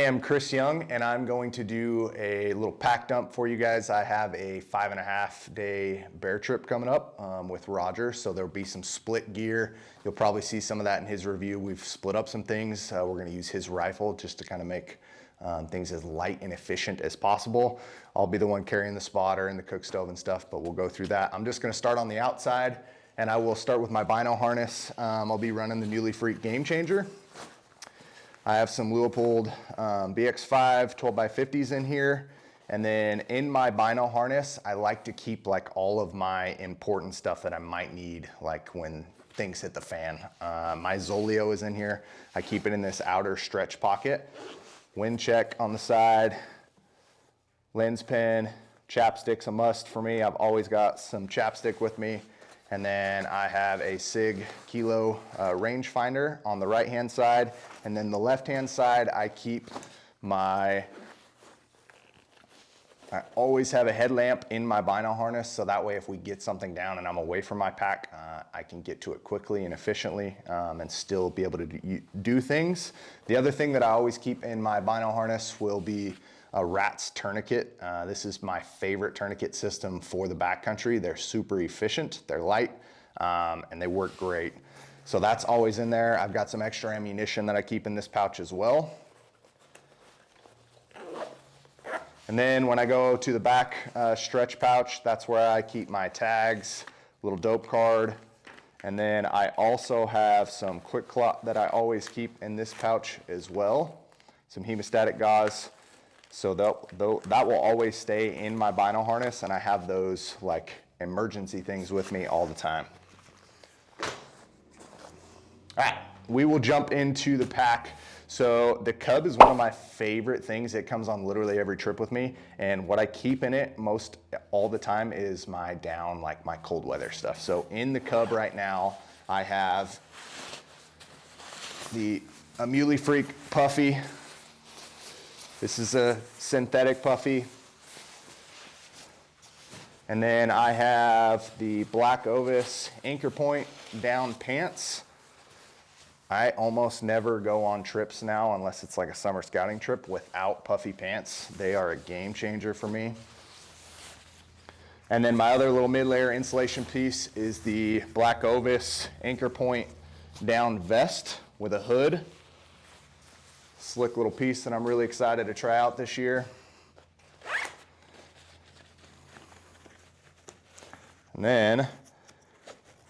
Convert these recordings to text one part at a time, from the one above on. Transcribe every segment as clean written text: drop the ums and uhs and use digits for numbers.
am Chris Young, and I'm going to do a little pack dump for you guys. I have a 5.5 day bear trip coming up with Roger, so there'll be some split gear. You'll probably see some of that in his review. We've split up some things. We're going to use his rifle just to kind of make things as light and efficient as possible. I'll be the one carrying the spotter and the cook stove and stuff, but we'll go through that. I'm just going to start on the outside, and I will start with my bino harness. I'll be running the Muley Freak Game Changer. I have some Leupold BX5 12x50s in here. And then in my bino harness, I like to keep like all of my important stuff that I might need, like when things hit the fan. My Zoleo is in here. I keep it in this outer stretch pocket. Wind check on the side, lens pen, chapstick's a must for me. I've always got some chapstick with me. And then I have a SIG Kilo rangefinder on the right-hand side. And then the left-hand side, I always have a headlamp in my bino harness, so that way if we get something down and I'm away from my pack, I can get to it quickly and efficiently and still be able to do things. The other thing that I always keep in my bino harness will be a rat's tourniquet. This is my favorite tourniquet system for the backcountry. They're super efficient, they're light, and they work great. So that's always in there. I've got some extra ammunition that I keep in this pouch as well. And then when I go to the back stretch pouch, that's where I keep my tags, little dope card. And then I also have some quick clot that I always keep in this pouch as well. Some hemostatic gauze. So that will always stay in my bino harness, and I have those like emergency things with me all the time. All right, we will jump into the pack. So the Cub is one of my favorite things. It comes on literally every trip with me, and what I keep in it most all the time is my down, like my cold weather stuff. So in the Cub right now, I have a Muley Freak Puffy. This is a synthetic puffy. And then I have the Black Ovis Anchor Point down pants. I almost never go on trips now unless it's like a summer scouting trip without puffy pants. They are a game changer for me. And then my other little mid-layer insulation piece is the Black Ovis Anchor Point down vest with a hood. Slick little piece that I'm really excited to try out this year. And then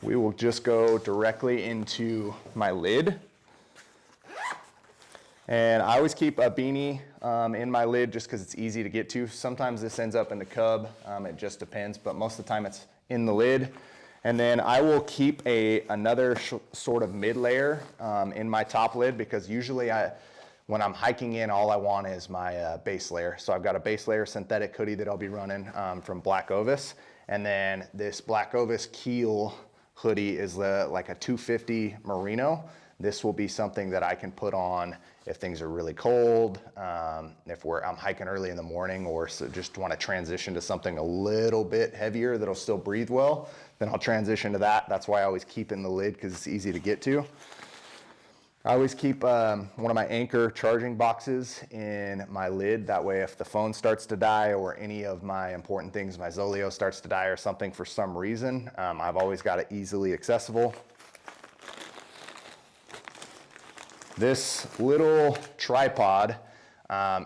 we will just go directly into my lid. And I always keep a beanie in my lid just because it's easy to get to. Sometimes this ends up in the Cub, it just depends, but most of the time it's in the lid. And then I will keep another sort of mid layer in my top lid, because usually when I'm hiking in, all I want is my base layer. So I've got a base layer synthetic hoodie that I'll be running from Black Ovis. And then this Black Ovis Keel hoodie is like a 250 merino. This will be something that I can put on if things are really cold, if I'm hiking early in the morning, or just want to transition to something a little bit heavier that'll still breathe well, then I'll transition to that. That's why I always keep in the lid, because it's easy to get to. I always keep one of my Anchor charging boxes in my lid. That way if the phone starts to die, or any of my important things, my Zoleo starts to die or something for some reason, I've always got it easily accessible. This little tripod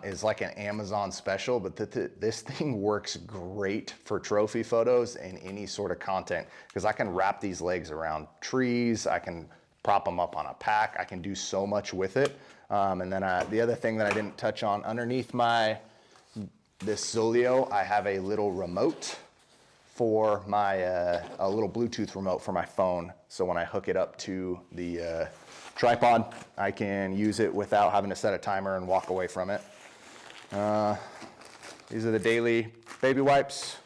is like an Amazon special, but this thing works great for trophy photos and any sort of content, because I can wrap these legs around trees, I can prop them up on a pack. I can do so much with it. And then the other thing that I didn't touch on, underneath this Zoleo, I have a little remote for my, a little Bluetooth remote for my phone. So when I hook it up to the tripod, I can use it without having to set a timer and walk away from it. These are the daily baby wipes.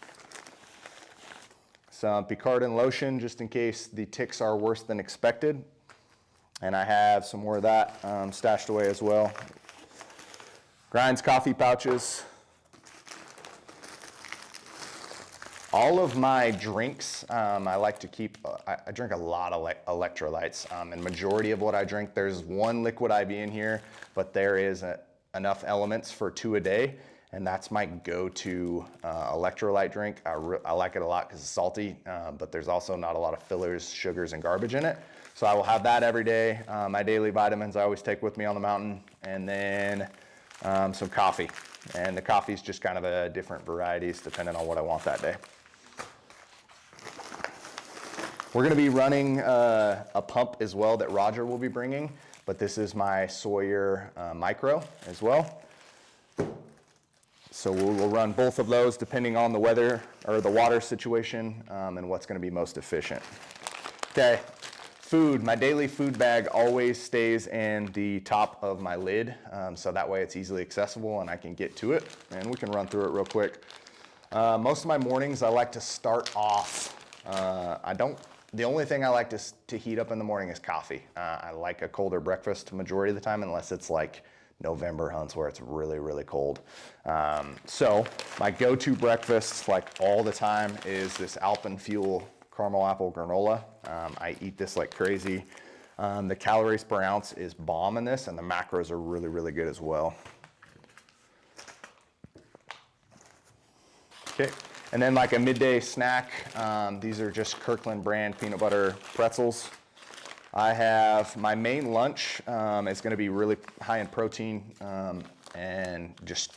Some Picardin lotion, just in case the ticks are worse than expected. And I have some more of that stashed away as well. Grinds coffee pouches. All of my drinks, I like to keep, I drink a lot of electrolytes, and majority of what I drink, there's one liquid IV in here, but there is enough elements for 2 a day, and that's my go-to electrolyte drink. I like it a lot because it's salty, but there's also not a lot of fillers, sugars, and garbage in it. So I will have that every day. My daily vitamins I always take with me on the mountain, and then some coffee. And the coffee is just kind of a different varieties depending on what I want that day. We're gonna be running a pump as well that Roger will be bringing, but this is my Sawyer Micro as well. So we'll run both of those depending on the weather or the water situation and what's gonna be most efficient. Okay, food. My daily food bag always stays in the top of my lid, so that way it's easily accessible and I can get to it, and we can run through it real quick. Most of my mornings I like to start off, the only thing I like to heat up in the morning is coffee. I like a colder breakfast majority of the time, unless it's like November hunts where it's really, really cold. So my go-to breakfast, like all the time, is this Alpenfuel caramel apple granola. I eat this like crazy. The calories per ounce is bomb in this, and the macros are really, really good as well. Okay. And then like a midday snack, these are just Kirkland brand peanut butter pretzels. I have my main lunch is gonna be really high in protein and just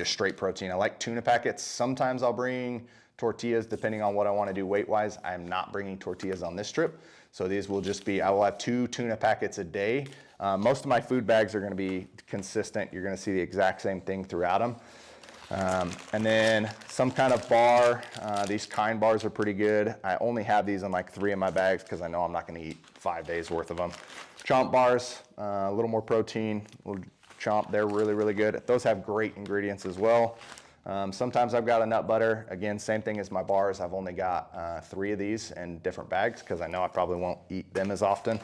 straight protein. I like tuna packets. Sometimes I'll bring tortillas depending on what I wanna do weight-wise. I'm not bringing tortillas on this trip. So these will just be, I will have 2 tuna packets a day. Most of my food bags are gonna be consistent. You're gonna see the exact same thing throughout them. And then some kind of bar. These Kind bars are pretty good. I only have these in like 3 of my bags because I know I'm not going to eat 5 days worth of them. Chomp bars, a little more protein, a little chomp. They're really, really good. Those have great ingredients as well. Sometimes I've got a nut butter. Again, same thing as my bars. I've only got 3 of these in different bags because I know I probably won't eat them as often.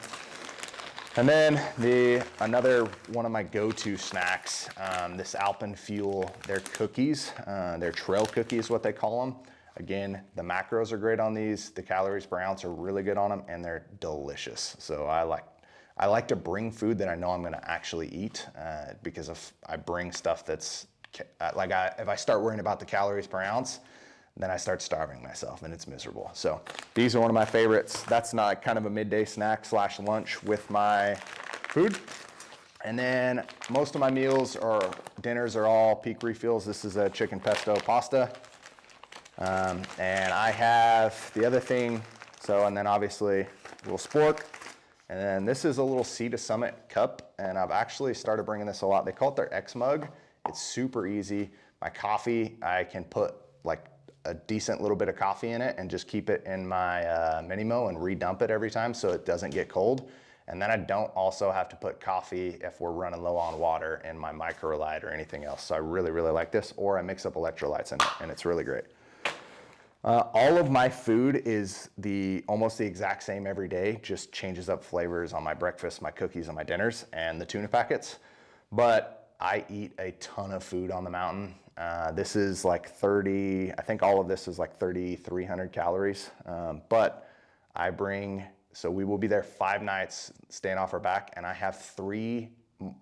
And then another one of my go-to snacks, this Alpenfuel, they're cookies. They're trail cookies, what they call them. Again, the macros are great on these. The calories per ounce are really good on them, and they're delicious. So I like to bring food that I know I'm gonna actually eat because if I bring stuff that's, if I start worrying about the calories per ounce, then I start starving myself and it's miserable. So these are one of my favorites. That's not kind of a midday snack / lunch with my food. And then most of my meals or dinners are all Peak refills. This is a chicken pesto pasta. And I have the other thing, and then obviously a little spork. And then this is a little Sea to Summit cup, and I've actually started bringing this a lot. They call it their X mug. It's super easy. My coffee, I can put like a decent little bit of coffee in it and just keep it in my Mini-Mo and redump it every time so it doesn't get cold. And then I don't also have to put coffee if we're running low on water in my microlite or anything else. So I really, really like this, or I mix up electrolytes in it and it's really great. All of my food is almost the exact same every day, just changes up flavors on my breakfast, my cookies, and my dinners, and the tuna packets. But I eat a ton of food on the mountain. This is like I think all of this is like 3,300 calories. But so we will be there 5 nights staying off our back, and I have 3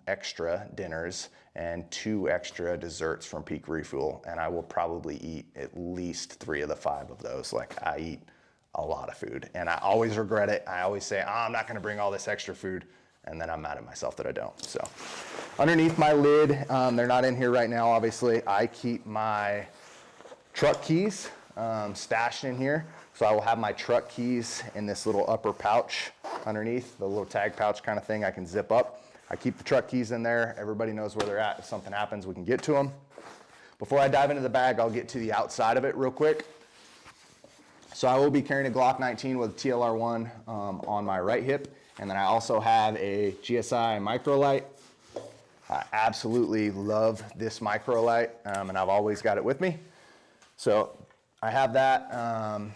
extra dinners and 2 extra desserts from Peak Refuel, and I will probably eat at least 3 of the 5 of those. Like, I eat a lot of food, and I always regret it. I always say, I'm not gonna bring all this extra food, and then I'm mad at myself that I don't. So underneath my lid, they're not in here right now, obviously, I keep my truck keys stashed in here. So I will have my truck keys in this little upper pouch underneath, the little tag pouch kind of thing I can zip up. I keep the truck keys in there. Everybody knows where they're at. If something happens, we can get to them. Before I dive into the bag, I'll get to the outside of it real quick. So I will be carrying a Glock 19 with TLR1 on my right hip. And then I also have a GSI microlight. I absolutely love this microlight, and I've always got it with me. So I have that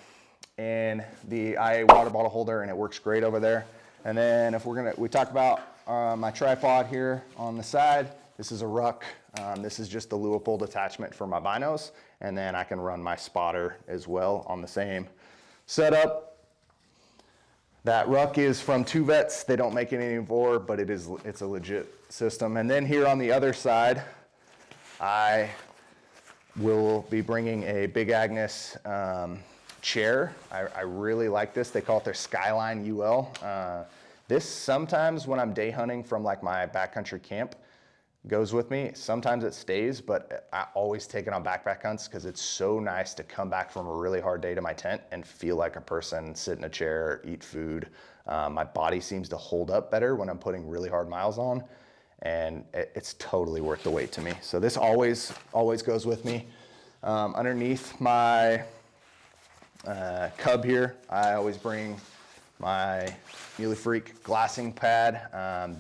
in the IA water bottle holder, and it works great over there. And then if we talk about my tripod here on the side, this is a ruck. This is just the Leupold attachment for my binos, and then I can run my spotter as well on the same setup. That ruck is from Two Vets. They don't make it anymore, but it's a legit system. And then here on the other side, I will be bringing a Big Agnes chair. I really like this. They call it their Skyline UL. This sometimes when I'm day hunting from like my backcountry camp goes with me. Sometimes it stays, but I always take it on backpack hunts because it's so nice to come back from a really hard day to my tent and feel like a person, sit in a chair, eat food. My body seems to hold up better when I'm putting really hard miles on, and it's totally worth the wait to me. So this always goes with me. Underneath my cub here, I always bring my Muley Freak glassing pad.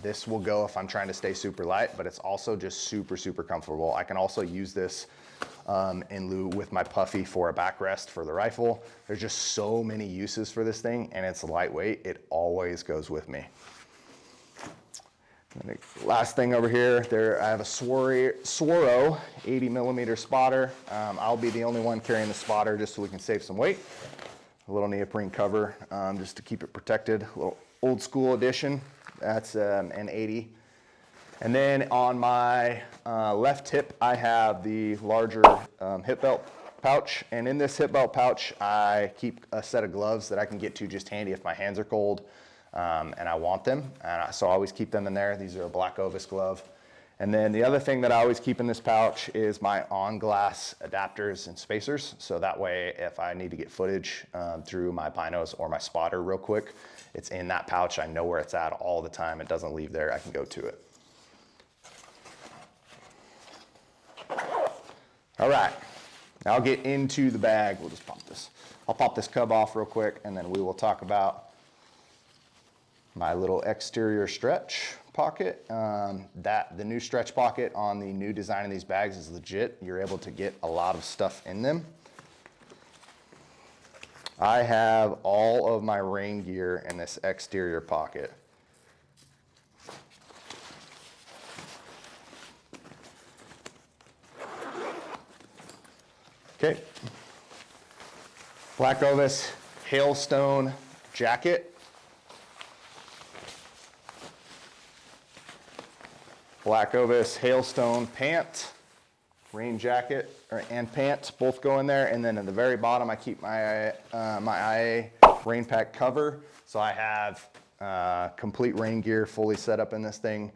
This will go if I'm trying to stay super light, but it's also just super comfortable. I can also use this in lieu with my Puffy for a backrest for the rifle. There's just so many uses for this thing, and it's lightweight. It always goes with me. And the last thing over here, I have a Swaro 80 millimeter spotter. I'll be the only one carrying the spotter just so we can save some weight. A little neoprene cover just to keep it protected. A little old school edition. That's an 80. And then on my left hip, I have the larger hip belt pouch. And in this hip belt pouch, I keep a set of gloves that I can get to just handy if my hands are cold and I want them. So I always keep them in there. These are a Black Ovis glove. And then the other thing that I always keep in this pouch is my on-glass adapters and spacers. So that way, if I need to get footage through my binos or my spotter real quick, it's in that pouch. I know where it's at all the time. It doesn't leave there. I can go to it. All right, now I'll get into the bag. We'll just pop this. I'll pop this cub off real quick, and then we will talk about my little exterior stretch pocket. The new stretch pocket on the new design of these bags is legit. You're able to get a lot of stuff in them. I have all of my rain gear in this exterior pocket. Okay. Black Ovis Hailstone jacket. Black Ovis Hailstone pant, rain jacket and pant, both go in there. And then at the very bottom, I keep my my IA rain pack cover. So I have complete rain gear fully set up in this thing.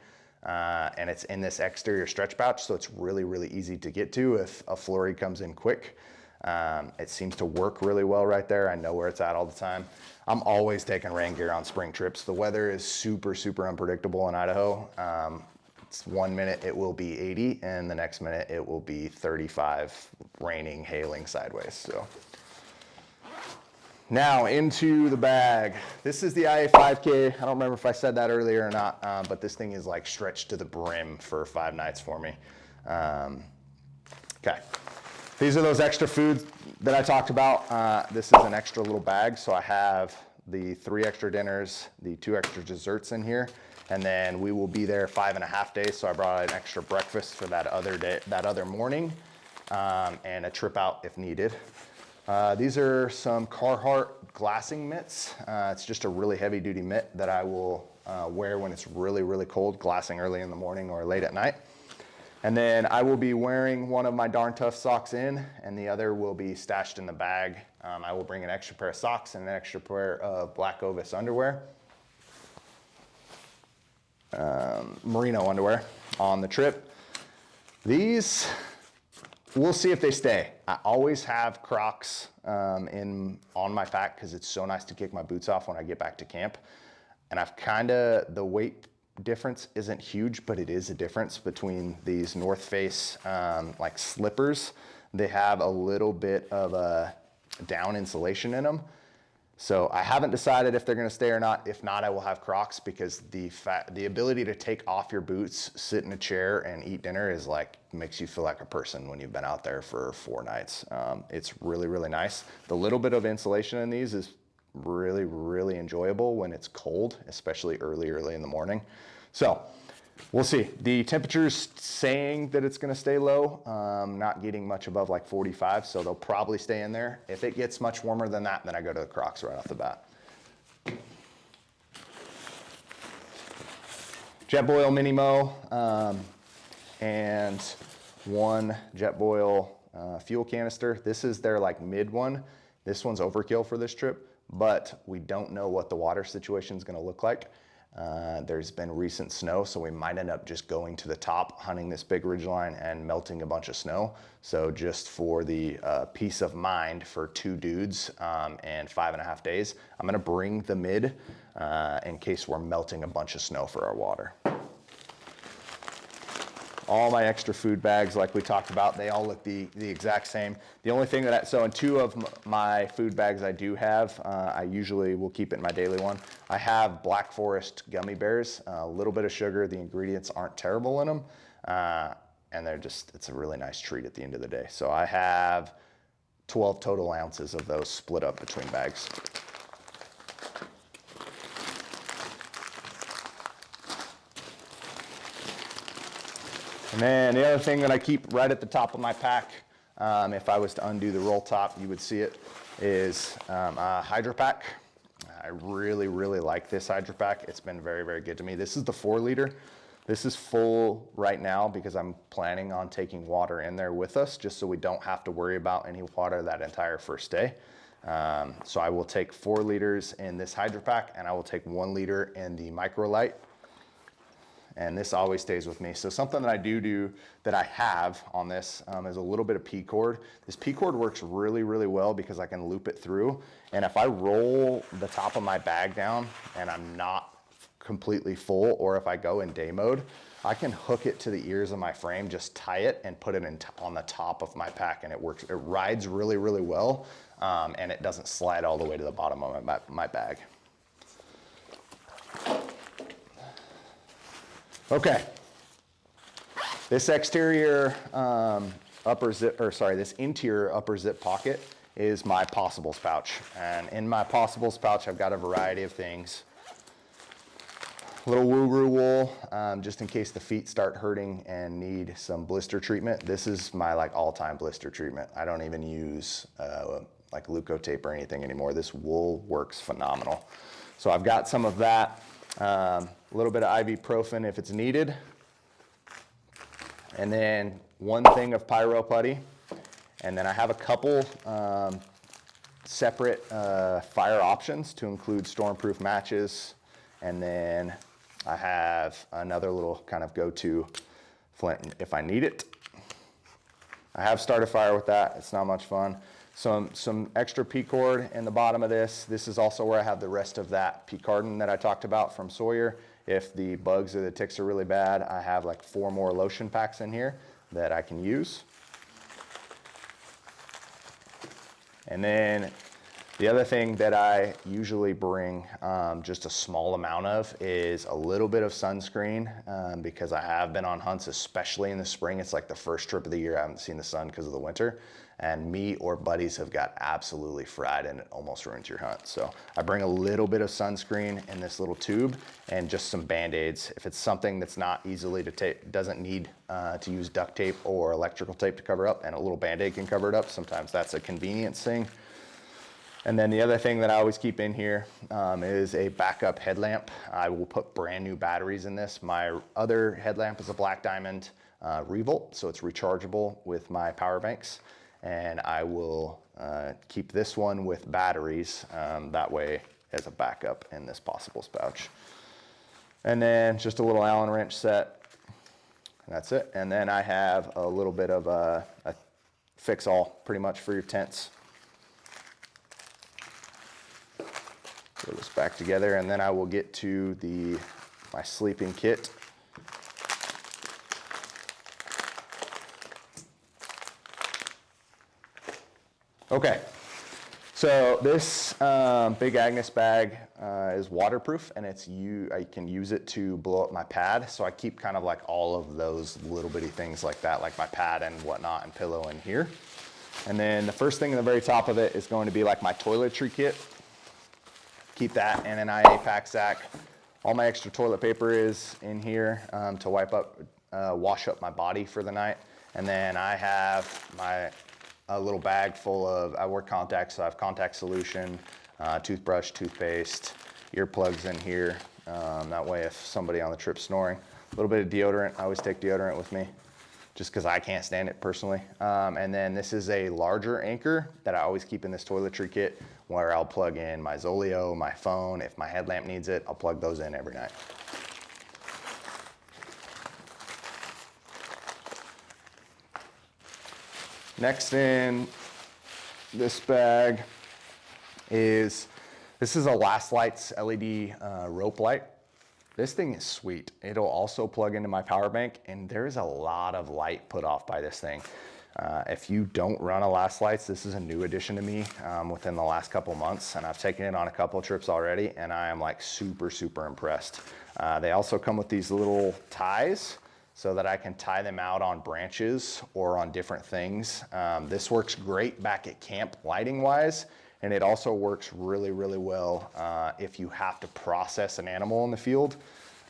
And it's in this exterior stretch pouch, so it's really easy to get to if a flurry comes in quick. It seems to work really well right there. I know where it's at all the time. I'm always taking rain gear on spring trips. The weather is super unpredictable in Idaho. It's 1 minute it will be 80, and the next minute it will be 35, raining, hailing sideways. So now into the bag. This is the IA 5K. I don't remember if I said that earlier or not, but this thing is like stretched to the brim for 5 nights for me. Okay, these are those extra foods that I talked about. This is an extra little bag, so I have the 3 extra dinners, the 2 extra desserts in here, and then we will be there 5.5 days. So I brought an extra breakfast for that other day, that other morning, and a trip out if needed. These are some Carhartt glassing mitts. It's just a really heavy duty mitt that I will wear when it's really cold, glassing early in the morning or late at night. And then I will be wearing one of my Darn Tough socks in, and the other will be stashed in the bag. I will bring an extra pair of socks and an extra pair of Black Ovis underwear. Merino underwear on the trip. These, we'll see if they stay. I always have Crocs on my pack because it's so nice to kick my boots off when I get back to camp. And the weight difference isn't huge, but it is a difference between these North Face like slippers. They have a little bit of a down insulation in them. So I haven't decided if they're gonna stay or not. If not, I will have Crocs because the ability to take off your boots, sit in a chair and eat dinner is makes you feel like a person when you've been out there for 4 nights. It's really nice. The little bit of insulation in these is really enjoyable when it's cold, especially early in the morning. So we'll see. The temperature's saying that it's gonna stay low, not getting much above like 45, so they'll probably stay in there. If it gets much warmer than that, then I go to the Crocs right off the bat. Jetboil Mini Mo, and one Jetboil fuel canister. This is their like mid one. This one's overkill for this trip, but we don't know what the water situation is going to look like. There's been recent snow, so we might end up just going to the top, hunting this big ridgeline and melting a bunch of snow. So just for the peace of mind for 2 dudes and 5.5 days, I'm gonna bring the mid in case we're melting a bunch of snow for our water. All my extra food bags, like we talked about, they all look the exact same. The only thing so in 2 of my food bags I do have, I usually will keep it in my daily one. I have Black Forest gummy bears, a little bit of sugar. The ingredients aren't terrible in them. And it's a really nice treat at the end of the day. So I have 12 total ounces of those split up between bags. And then the other thing that I keep right at the top of my pack, if I was to undo the roll top, you would see it, is a Hydro Pack. I really, really like this Hydro Pack. It's been very, very good to me. This is the 4 liter. This is full right now because I'm planning on taking water in there with us just so we don't have to worry about any water that entire first day. So I will take 4 liters in this Hydro Pack, and I will take 1 liter in the Microlite. And this always stays with me. So something that I do that I have on this is a little bit of P-cord. This P-cord works really, really well because I can loop it through. And if I roll the top of my bag down and I'm not completely full, or if I go in day mode, I can hook it to the ears of my frame, just tie it and put it on the top of my pack, and it works. It rides really, really well, and it doesn't slide all the way to the bottom of my bag. Okay, this exterior this interior upper zip pocket is my possibles pouch. And in my possibles pouch, I've got a variety of things. Little woo-roo wool, just in case the feet start hurting and need some blister treatment. This is my like all-time blister treatment. I don't even use like Leukotape or anything anymore. This wool works phenomenal. So I've got some of that. A little bit of ibuprofen if it's needed. And then 1 thing of pyro putty. And then I have a couple separate fire options to include stormproof matches. And then I have another little kind of go-to flint if I need it. I have started a fire with that. It's not much fun. Some extra P-cord in the bottom of this. This is also where I have the rest of that P-cardin that I talked about from Sawyer. If the bugs or the ticks are really bad, I have like 4 more lotion packs in here that I can use. And then the other thing that I usually bring just a small amount of is a little bit of sunscreen because I have been on hunts, especially in the spring. It's like the first trip of the year I haven't seen the sun because of the winter. And me or buddies have got absolutely fried and it almost ruins your hunt. So I bring a little bit of sunscreen in this little tube and just some Band-Aids. If it's something that's not easily to tape, doesn't need to use duct tape or electrical tape to cover up, and a little Band-Aid can cover it up. Sometimes that's a convenience thing. And then the other thing that I always keep in here is a backup headlamp. I will put brand new batteries in this. My other headlamp is a Black Diamond Revolt, so it's rechargeable with my power banks. And I will keep this one with batteries that way as a backup in this possibles pouch. And then just a little Allen wrench set. And that's it. And then I have a little bit of a fix-all pretty much for your tents. Put this back together, and then I will get to my sleeping kit. Okay, so this Big Agnes bag is waterproof, and I can use it to blow up my pad. So I keep kind of like all of those little bitty things like that, like my pad and whatnot, and pillow in here. And then the first thing at the very top of it is going to be like my toiletry kit. Keep that in an IA pack sack. All my extra toilet paper is in here to wash up my body for the night. And then I have a little bag full of, I wear contacts, so I have contact solution, toothbrush, toothpaste, earplugs in here. That way if somebody on the trip's snoring, a little bit of deodorant. I always take deodorant with me just because I can't stand it personally. And then this is a larger anchor that I always keep in this toiletry kit where I'll plug in my Zoleo, my phone. If my headlamp needs it, I'll plug those in every night. Next in this bag is, this is a Last Lights LED rope light. This thing is sweet. It'll also plug into my power bank, and there's a lot of light put off by this thing. If you don't run a Last Lights, this is a new addition to me within the last couple months, and I've taken it on a couple trips already, and I am like super, super impressed. They also come with these little ties so that I can tie them out on branches or on different things. This works great back at camp lighting wise, and it also works really, really well if you have to process an animal in the field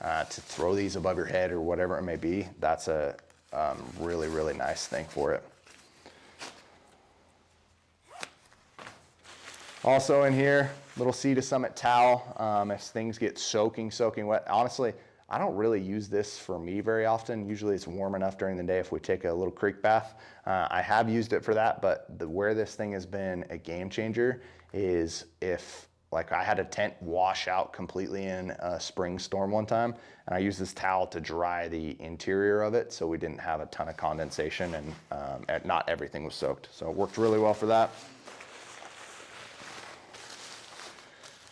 to throw these above your head or whatever it may be. That's a really, really nice thing for it. Also in here, little Sea to Summit towel. If things get soaking wet, honestly, I don't really use this for me very often. Usually it's warm enough during the day if we take a little creek bath. I have used it for that, but where this thing has been a game changer is if, like, I had a tent wash out completely in a spring storm one time, and I used this towel to dry the interior of it so we didn't have a ton of condensation and not everything was soaked. So it worked really well for that.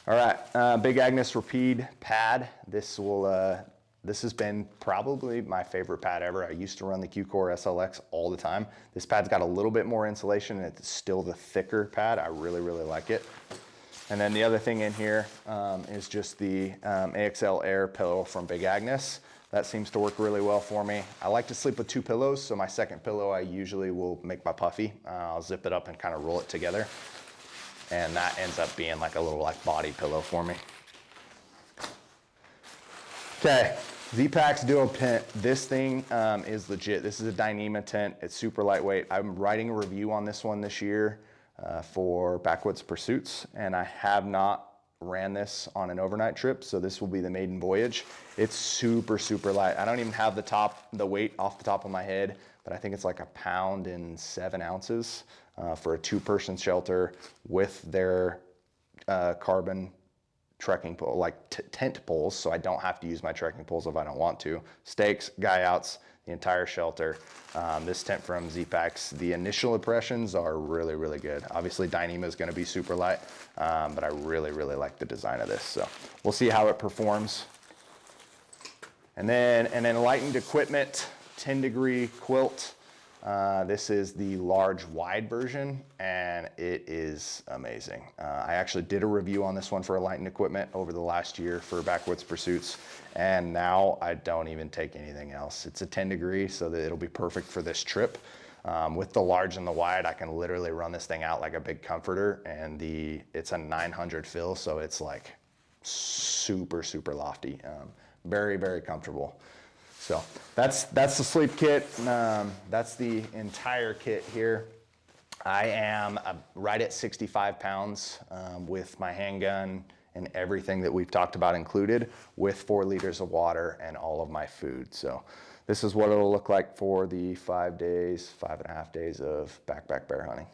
All right, Big Agnes Rapide pad. This has been probably my favorite pad ever. I used to run the Q-Core SLX all the time. This pad's got a little bit more insulation and it's still the thicker pad. I really, really like it. And then the other thing in here is just the AXL Air pillow from Big Agnes. That seems to work really well for me. I like to sleep with two pillows, so my second pillow I usually will make my puffy. I'll zip it up and kind of roll it together. And that ends up being like a little like body pillow for me. Okay, Z-Packs Duo tent. This thing is legit. This is a Dyneema tent. It's super lightweight. I'm writing a review on this one this year for Backwoods Pursuits, and I have not ran this on an overnight trip, so this will be the maiden voyage. It's super, super light. I don't even have the weight off the top of my head, but I think it's like 1.7 pounds for a two-person shelter with their carbon trekking pole, like tent poles, so I don't have to use my trekking poles if I don't want to. Stakes, guy outs, the entire shelter. This tent from Z-Packs, the initial impressions are really, really good. Obviously Dyneema is going to be super light, but I really, really like the design of this. So we'll see how it performs. And then lightened equipment, 10-degree quilt. This is the large wide version, and it is amazing. I actually did a review on this one for Lightened equipment over the last year for Backwoods Pursuits, and now I don't even take anything else. It's a 10-degree, so that it'll be perfect for this trip. With the large and the wide, I can literally run this thing out like a big comforter, and it's a 900 fill, so it's like super, super lofty. Very, very comfortable. So that's the sleep kit. That's the entire kit here. I am right at 65 pounds with my handgun and everything that we've talked about included, with 4 liters of water and all of my food. So this is what it'll look like for the 5.5 days of backpack bear hunting.